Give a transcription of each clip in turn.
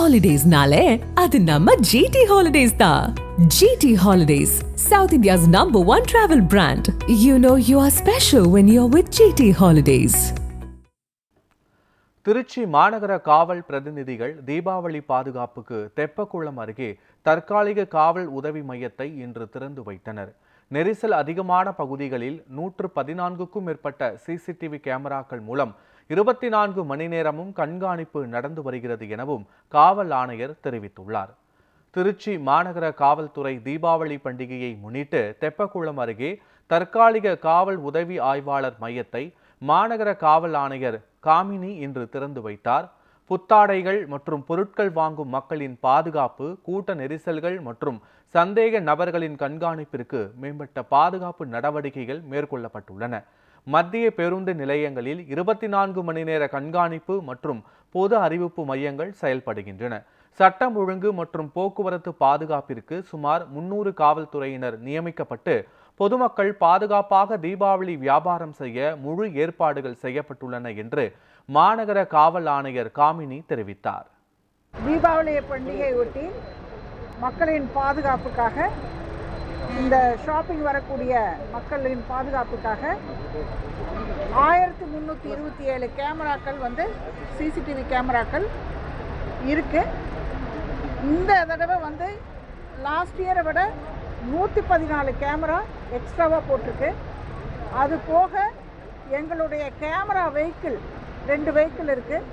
Holidays-nale, adu namma GT Holidays da. GT Holidays, South India's #1 travel brand. You know you are special when you're with GT Holidays. Trichy மாநகர காவல் பிரதிநிதிகள் தீபாவளி பாதுகாப்புக்கு தெப்பக்குளம் அருகே தற்காலிக காவல் உதவி மையத்தை இன்று திறந்து வைத்தனர். நெரிசல் அதிகமான பகுதிகளில் 114க்கும் மேற்பட்ட சிசிடிவி கேமராக்கள் மூலம் 24 மணி நேரமும் கண்காணிப்பு நடந்து வருகிறது எனவும் காவல் ஆணையர் தெரிவித்துள்ளார். திருச்சி மாநகர காவல்துறை தீபாவளி பண்டிகையை முன்னிட்டு தெப்பக்குளம் அருகே தற்காலிக காவல் உதவி ஆய்வாளர் மையத்தை மாநகர காவல் ஆணையர் காமினி இன்று திறந்து வைத்தார். புத்தாடைகள் மற்றும் பொருட்கள் வாங்கும் மக்களின் பாதுகாப்பு, கூட்ட நெரிசல்கள் மற்றும் சந்தேக நபர்களின் கண்காணிப்பிற்கு மேம்பட்ட பாதுகாப்பு நடவடிக்கைகள் மேற்கொள்ளப்பட்டுள்ளன. மத்திய பேருந்து நிலையங்களில் 24 மணி நேர கண்காணிப்பு மற்றும் பொது அறிவிப்பு மையங்கள் செயல்படுகின்றன. சட்டம் ஒழுங்கு மற்றும் போக்குவரத்து பாதுகாப்பிற்கு சுமார் 300 காவல்துறையினர் நியமிக்கப்பட்டு பொதுமக்கள் பாதுகாப்பாக தீபாவளி வியாபாரம் செய்ய முழு ஏற்பாடுகள் செய்யப்பட்டுள்ளன என்று மாநகர காவல் ஆணையர் காமினி தெரிவித்தார். தீபாவளி பண்டிகையை ஒட்டி மக்களின் பாதுகாப்புக்காக, இந்த ஷாப்பிங் வரக்கூடிய மக்களின் பாதுகாப்புக்காக 1327 கேமராக்கள் சிசிடிவி கேமராக்கள் இருக்கு. இந்த தடவை லாஸ்ட் இயரை விட 114 கேமரா எக்ஸ்ட்ராவாக போட்டிருக்கு. அது போக எங்களுடைய கேமரா வெஹிக்கிள் 2 வெஹிக்கிள் இருக்குது.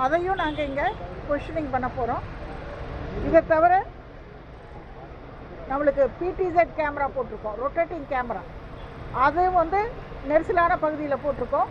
அதையும் நாங்கள் இங்கே பொசிஷனிங் பண்ண போகிறோம். இதை தவிர நம்மளுக்கு பிடிசெட் கேமரா போட்டிருக்கோம், ரொட்டேட்டிங் கேமரா. அது நெரிசலான பகுதியில் போட்டிருக்கோம்.